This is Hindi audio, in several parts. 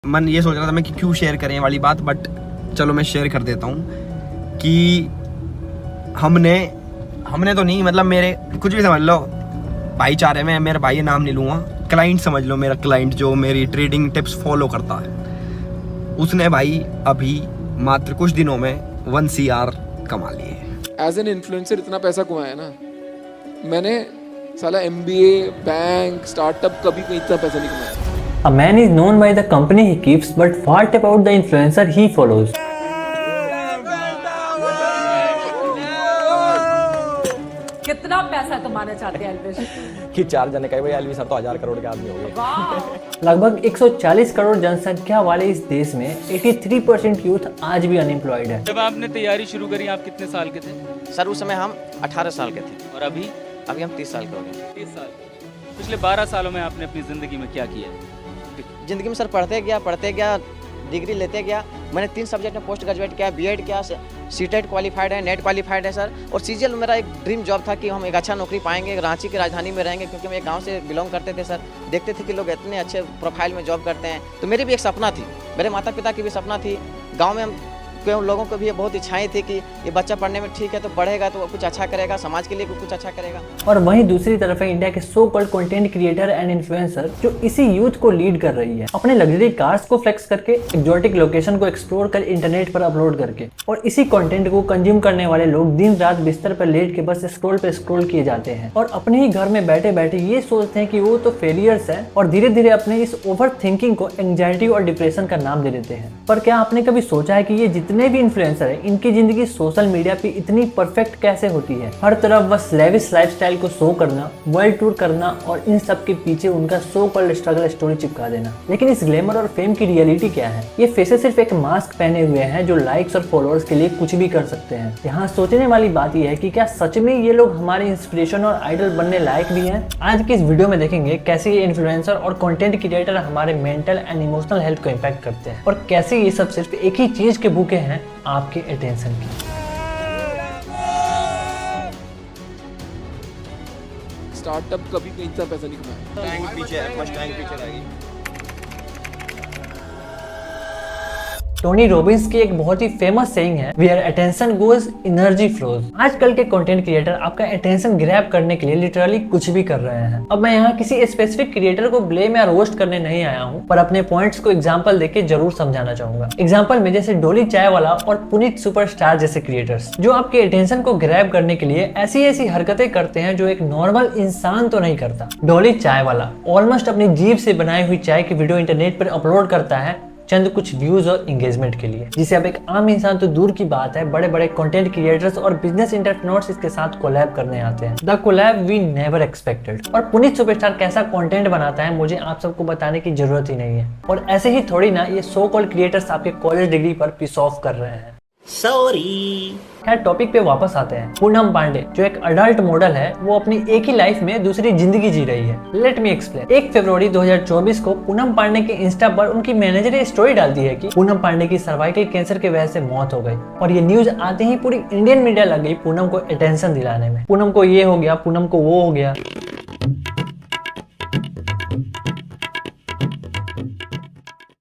मन ये सोच रहा था मैं कि क्यों शेयर करें ये वाली बात, बट चलो मैं शेयर कर देता हूँ कि हमने तो नहीं, मतलब मेरे कुछ भी समझ लो भाईचारे में, मेरा भाई नाम नहीं लूँगा, क्लाइंट समझ लो, मेरा क्लाइंट जो मेरी ट्रेडिंग टिप्स फॉलो करता है, उसने भाई अभी मात्र कुछ दिनों में 1 CR कमा लिए। एज एन इन्फ्लुएंसर इतना पैसा कमाया ना मैंने, साला MBA, बैंक, स्टार्टअप कभी कोई इतना पैसा नहीं कमाया। A man is known by the company he keeps, but what about the influencer he follows? कितना पैसा कमाना चाहते हैं एल्विश? कि 4 जने कहे भाई एल्विस सर तो 1000 करोड़ के आदमी हो गए। लगभग 140 करोड़ जनसंख्या वाले इस देश में 83% यूथ आज भी अनएम्प्लॉयड है। जब आपने तैयारी शुरू करी आप कितने साल के थे? सर उस समय हम 18 साल के थे और अभी हम 30 साल के हो गए। 30 साल। पिछले 12 सालों में आपने अपनी ज़िंदगी में क्या किया? ज़िंदगी में सर पढ़ते गया, डिग्री लेते गया। मैंने 3 सब्जेक्ट में पोस्ट ग्रेजुएट किया, B.Ed किया, CTET क्वालिफाइड है, नेट क्वालिफाइड है सर। और CGL मेरा एक ड्रीम जॉब था कि हम एक अच्छा नौकरी पाएंगे, रांची की राजधानी में रहेंगे, क्योंकि हम एक गांव से बिलोंग करते थे सर। देखते थे कि लोग इतने अच्छे प्रोफाइल में जॉब करते हैं, तो मेरी भी एक सपना थी, मेरे माता पिता की भी सपना थी। गाँव में हम लोगों को भी ये बहुत इच्छाएं थी कि ये बच्चा पढ़ने में ठीक है तो पढ़ेगा तो कुछ अच्छा करेगा, समाज के लिए कुछ अच्छा करेगा। और वहीं दूसरी तरफ है इंडिया के so called content creator and influencer जो इसी यूथ को लीड कर रही है, अपने लग्जरी कार्स को फ्लेक्स करके, एक्सोटिक लोकेशन को एक्सप्लोर कर इंटरनेट पर अपलोड करके। और इसी कंटेंट को कंज्यूम करने वाले लोग दिन रात बिस्तर पर लेट के बस स्क्रॉल पे स्क्रॉल किए जाते हैं और अपने ही घर में बैठे बैठे ये सोचते हैं कि वो तो फेलियर्स है और धीरे धीरे अपने इस ओवर थिंकिंग को एंग्जाइटी और डिप्रेशन का नाम दे देते हैं। पर क्या आपने कभी सोचा है कि ये जितने भी इन्फ्लुएंसर है इनकी जिंदगी सोशल मीडिया पे इतनी परफेक्ट कैसे होती है? हर तरफ बस लेविश लाइफस्टाइल को शो करना, वर्ल्ड टूर करना और इन सब के पीछे उनका सो कॉल्ड स्ट्रगल स्टोरी चिपका देना। लेकिन इस ग्लैमर और फेम की रियलिटी क्या है? ये फेसेस सिर्फ एक मास्क पहने हुए हैं जो लाइक्स और फॉलोअर्स के लिए कुछ भी कर सकते हैं। यहाँ सोचने वाली बात यह है कि क्या सच में ये लोग हमारे इंस्पिरेशन और आइडल बनने लायक भी हैं? आज की इस वीडियो में देखेंगे कैसे ये इन्फ्लुएंसर और कंटेंट क्रिएटर हमारे मेंटल एंड इमोशनल हेल्थ को इम्पैक्ट करते हैं और कैसे ये सब सिर्फ एक ही चीज के भूखे हैं, आपके अटेंशन की। स्टार्टअप कभी कोई इतना पैसा नहीं कमाया। टैंक पीछे है, फर्स्ट टैंक पीछे रहेगी। टोनी रॉबिन्स की एक बहुत ही फेमस सेइंग है, where attention goes energy flows. आजकल के कंटेंट क्रिएटर आपका अटेंशन ग्रैब करने के लिए लिटरली कुछ भी कर रहे हैं। अब मैं यहाँ किसी स्पेसिफिक क्रिएटर को ब्लेम या रोस्ट करने नहीं आया हूँ, पर अपने पॉइंट्स को एग्जांपल देके जरूर समझाना चाहूंगा। एग्जांपल में जैसे डोली चाय वाला और पुनीत सुपरस्टार जैसे क्रिएटर्स जो आपके अटेंशन को ग्रैब करने के लिए ऐसी ऐसी हरकतें करते हैं जो एक नॉर्मल इंसान तो नहीं करता। डोली चाय वाला ऑलमोस्ट अपनी जीभ से बनाई हुई चाय की वीडियो इंटरनेट पर अपलोड करता है चंद कुछ व्यूज और एंगेजमेंट के लिए, जिसे अब एक आम इंसान तो दूर की बात है, बड़े बड़े कंटेंट क्रिएटर्स और बिजनेस एंटरप्रेन्योर्स इसके साथ कोलैब करने आते हैं। The collab we never expected. और पुनीत सुपरस्टार कैसा कंटेंट बनाता है मुझे आप सबको बताने की जरूरत ही नहीं है। और ऐसे ही थोड़ी ना ये सो कॉल्ड क्रिएटर्स आपके कॉलेज डिग्री पर पिस ऑफ कर रहे हैं। सॉरी। खैर टॉपिक पे वापस आते हैं। पूनम पांडे जो एक अडल्ट मॉडल है वो अपनी एक ही लाइफ में दूसरी जिंदगी जी रही है। Let me explain. 1 फरवरी 2024 को पूनम पांडे के इंस्टा पर उनकी मैनेजर ने स्टोरी डालती है कि पूनम पांडे की सर्वाइकल कैंसर की वजह से मौत हो गई। और ये न्यूज आते ही पूरी इंडियन मीडिया लग गई पूनम को अटेंशन दिलाने में। पूनम को ये हो गया, पूनम को वो हो गया।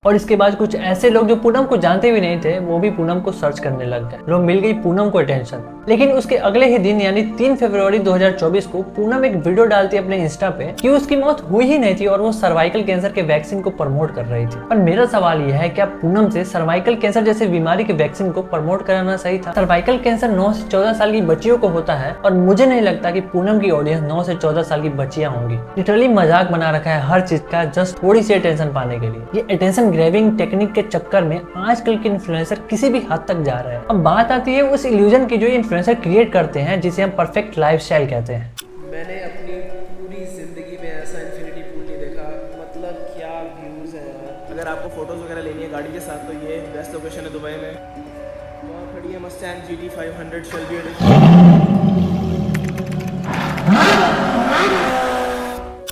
और इसके बाद कुछ ऐसे लोग जो पूनम को जानते भी नहीं थे वो भी पूनम को सर्च करने लग गए। लोग मिल गई पूनम को अटेंशन। लेकिन उसके अगले ही दिन यानी 3 फरवरी 2024 को पूनम एक वीडियो डालती अपने इंस्टा पे कि उसकी मौत हुई ही नहीं थी और वो सर्वाइकल कैंसर के वैक्सीन को प्रमोट कर रही थी। पर मेरा सवाल यह है क्या पूनम से सर्वाइकल कैंसर जैसे बीमारी के वैक्सीन को प्रमोट कराना सही था? सर्वाइकल कैंसर 9 से 14 साल की बच्चियों को होता है और मुझे नहीं लगता कि पूनम की ऑडियंस 9 से 14 साल की बच्चियां होंगी। लिटरली मजाक बना रखा है हर चीज का जस्ट थोड़ी सी अटेंशन पाने के लिए। ये अटेंशन ग्रैबिंग टेक्निक के चक्कर में आजकल के इन्फ्लुएंसर किसी भी हद तक जा रहे हैं। अब बात आती है उस इल्यूजन की जो इन्फ्लुएंसर क्रिएट करते हैं जिसे हम परफेक्ट लाइफस्टाइल कहते हैं। मैंने अपनी पूरी जिंदगी में ऐसा इन्फिनिटी पूल नहीं देखा, मतलब क्या व्यूज है यार। अगर आपको फोटोज वगैरह लेनी है गाड़ी के साथ तो ये बेस्ट लोकेशन है दुबई में। वहाँ खड़ी है Mustang GT 500 Shelby edition.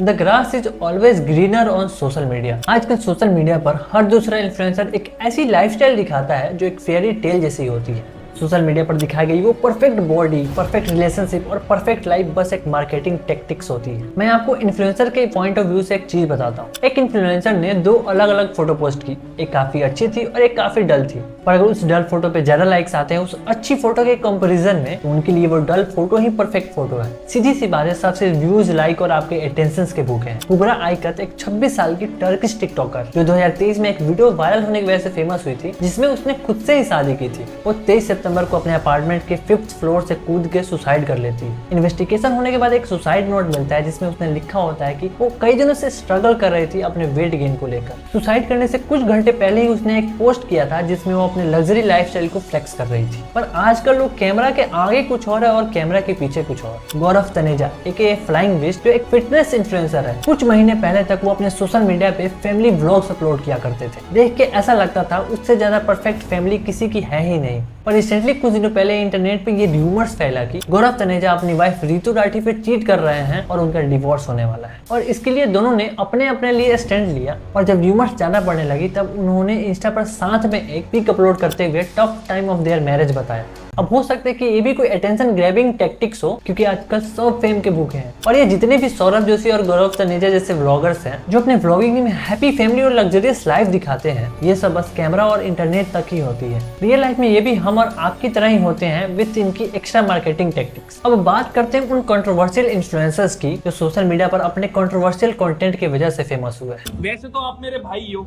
The grass is always greener on social media. आजकल सोशल मीडिया पर हर दूसरा इन्फ्लुएंसर एक ऐसी लाइफस्टाइल दिखाता है जो एक फेयरी टेल जैसी होती है। सोशल मीडिया पर दिखाई गई वो परफेक्ट बॉडी, परफेक्ट रिलेशनशिप और परफेक्ट लाइफ बस एक मार्केटिंग टेक्टिक्स होती है। मैं आपको इन्फ्लुएंसर के पॉइंट ऑफ व्यू से एक चीज बताता हूँ। एक इन्फ्लुएंसर ने 2 अलग अलग फोटो पोस्ट की, एक काफी अच्छी थी और एक काफी डल थी। पर अगर उस डल फोटो पे ज्यादा लाइक्स आते हैं उस अच्छी फोटो के कंपैरिजन में, तो उनके लिए वो डल फोटो ही परफेक्ट फोटो है। सीधी सी बात है, सबसे व्यूज, लाइक और आपके अटेंशन के भूखे हैं। कुबरा आइकत एक 26 साल की टर्किश टिकटॉकर जो 2023 में एक वीडियो वायरल होने की वजह से फेमस हुई थी, जिसमें उसने खुद से ही शादी की थी। वो 23 सितंबर को अपने अपार्टमेंट के 5th फ्लोर से कूद के सुसाइड कर लेती है। इन्वेस्टिगेशन होने के बाद एक सुसाइड नोट मिलता है जिसमें उसने लिखा होता है कि वो कई दिनों से स्ट्रगल कर रही थी अपने वेट गेन को लेकर। सुसाइड करने से कुछ घंटे पहले ही उसने एक पोस्ट किया था जिसमें वो अपने लग्जरी लाइफस्टाइल को फ्लेक्स कर रही थी। पर आजकल लोग कैमरा के आगे कुछ और है और कैमरा के पीछे कुछ और। गौरव तनेजा एके फ्लाइंग विश जो एक फिटनेस इन्फ्लुएंसर है, कुछ महीने पहले तक वो अपने सोशल मीडिया पे फैमिली व्लॉग्स अपलोड किया करते थे। देख के ऐसा लगता था उससे ज्यादा परफेक्ट फैमिली किसी की है ही नहीं। पर रिसेंटली कुछ दिनों पहले इंटरनेट पे ये र्यूमर्स फैला कि गौरव तनेजा अपनी वाइफ रितु राठी पे चीट कर रहे हैं और उनका डिवोर्स होने वाला है। और इसके लिए दोनों ने अपने अपने लिए स्टैंड लिया और जब र्यूमर्स ज्यादा बढ़ने लगी तब उन्होंने इंस्टा पर साथ में एक पिक अपलोड करते हुए tough time of their marriage बताया। अब हो सकता है कि ये भी कोई अटेंशन ग्रैबिंग टैक्टिक्स हो, क्योंकि आजकल सब फेम के भूखे हैं। और ये जितने भी सौरभ जोशी और गौरव तनेजा जैसे व्लॉगर्स हैं जो अपने व्लॉगिंग में हैप्पी फैमिली और लग्जरियस लाइफ दिखाते हैं, ये सब बस कैमरा और इंटरनेट तक ही होती है। रियल लाइफ में ये भी हम और आपकी तरह ही होते हैं विद इनकी एक्स्ट्रा मार्केटिंग टेक्टिक्स। अब बात करते हैं उन कंट्रोवर्शियल इन्फ्लुएंसर्स की जो सोशल मीडिया पर अपने कंट्रोवर्शियल कंटेंट की वजह से फेमस हुए हैं। वैसे तो आप मेरे भाई हो,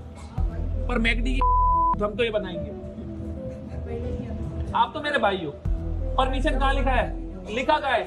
पर मैकडी की हम तो ये बनाएंगे। आप तो मेरे भाई हो, परमिशन कहाँ लिखा है? लिखा कहाँ है?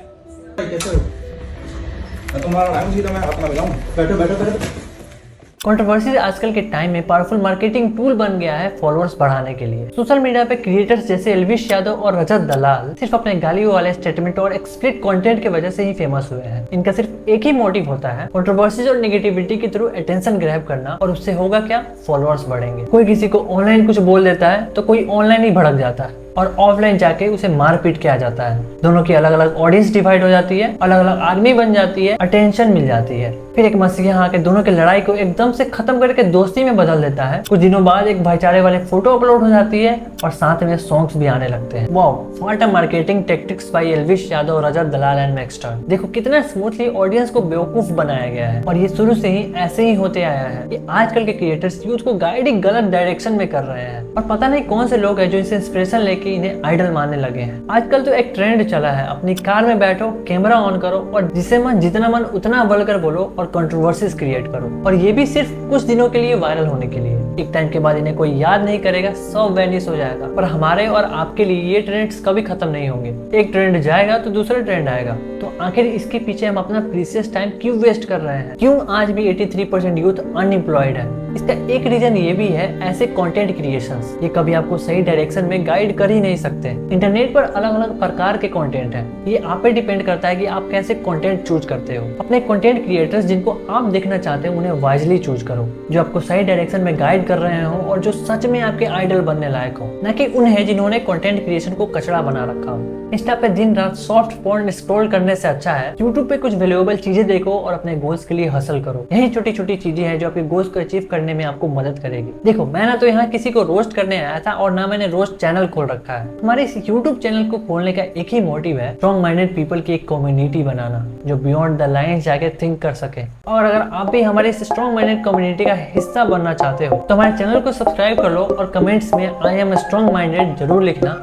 कंट्रोवर्सी आजकल के टाइम में पावरफुल मार्केटिंग टूल बन गया है फॉलोअर्स बढ़ाने के लिए। सोशल मीडिया पे क्रिएटर्स जैसे एल्विश यादव और रजत दलाल सिर्फ अपने गालियों वाले स्टेटमेंट और एक्सप्लिसिट कंटेंट की वजह से ही फेमस हुए हैं। इनका सिर्फ एक ही मोटिव होता है, कंट्रोवर्सीज और नेगेटिविटी के थ्रू अटेंशन ग्रैब करना, और उससे होगा क्या? फॉलोअर्स बढ़ेंगे। कोई किसी को ऑनलाइन कुछ बोल देता है तो कोई ऑनलाइन ही भड़क जाता है और ऑफलाइन जाके उसे मार पीट के आ जाता है। दोनों की अलग अलग ऑडियंस डिवाइड हो जाती है, अलग अलग आर्मी बन जाती है, अटेंशन मिल जाती है। फिर एक मसीहा आके दोनों की लड़ाई को एकदम से खत्म करके दोस्ती में बदल देता है। कुछ दिनों बाद एक भाईचारे वाले फोटो अपलोड हो जाती है और साथ में सॉन्ग्स भी आने लगते हैं। Wow, what a marketing tactics by Elvish Yadav, Rajat Dalal and Maxtern. देखो कितना स्मूथली ऑडियंस को बेवकूफ बनाया गया है। और ये शुरू से ही ऐसे ही होते आया है कि आजकल के क्रिएटर्स यूथ को गाइड ही गलत डायरेक्शन में कर रहे हैं और पता नहीं कौन से लोग हैं जो इनसे इंस्पिरेशन लेके इन्हें आइडल मानने लगे हैं। आजकल तो एक ट्रेंड चला है, अपनी कार में बैठो, कैमरा ऑन करो और जिसे मन जितना मन उतना बढ़कर बोलो और कंट्रोवर्सीज क्रिएट करो। और ये भी सिर्फ कुछ दिनों के लिए वायरल होने के लिए। एक टाइम के बाद इन्हें कोई याद नहीं करेगा, सब वैनिश हो जाएगा। पर हमारे और आपके लिए ये ट्रेंड्स कभी खत्म नहीं होंगे। एक ट्रेंड जाएगा तो दूसरा ट्रेंड आएगा। तो आखिर इसके पीछे हम अपना प्रीशियस टाइम क्यों वेस्ट कर रहे हैं? क्यों आज भी 83% यूथ अनएम्प्लॉयड है? इसका एक रीजन ये भी है ऐसे कंटेंट क्रिएशंस। ये कभी आपको सही डायरेक्शन में गाइड कर ही नहीं सकते। इंटरनेट पर अलग अलग प्रकार के कंटेंट हैं। ये आप पे डिपेंड करता है कि आप कैसे कंटेंट चूज करते हो। अपने कंटेंट क्रिएटर्स जिनको आप देखना चाहते हो उन्हें वाइजली चूज करो, जो आपको सही डायरेक्शन में गाइड कर रहे हो और जो सच में आपके आइडल बनने लायक हो, न कि उन्हें जिन्होंने कंटेंट क्रिएशन को कचरा बना रखा हो। इंस्टा पे दिन रात सॉफ्ट पोर्न स्क्रॉल करने से अच्छा है यूट्यूब पे कुछ वैल्यूएबल चीजें देखो और अपने गोल्स के लिए हसल करो। यही छोटी छोटी चीजें हैं जो आपके गोल्स को अचीव करने में आपको मदद करेगी। देखो, मैं ना तो यहाँ किसी को रोस्ट करने आया था और ना मैंने रोस्ट चैनल खोल रखा है। हमारे इस यूट्यूब चैनल को खोलने का एक ही मोटिव है, स्ट्रॉन्ग माइंडेड पीपल की एक कम्युनिटी बनाना जो बियॉन्ड द लाइंस जाके थिंक कर सके। और अगर आप भी हमारे इस स्ट्रॉन्ग माइंडेड कम्युनिटी का हिस्सा बनना चाहते हो तो हमारे चैनल को सब्सक्राइब कर लो और कमेंट्स में आई एम स्ट्रॉन्ग माइंडेड जरूर लिखना।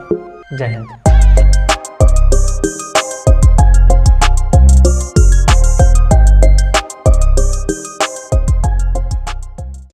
जय हिंद।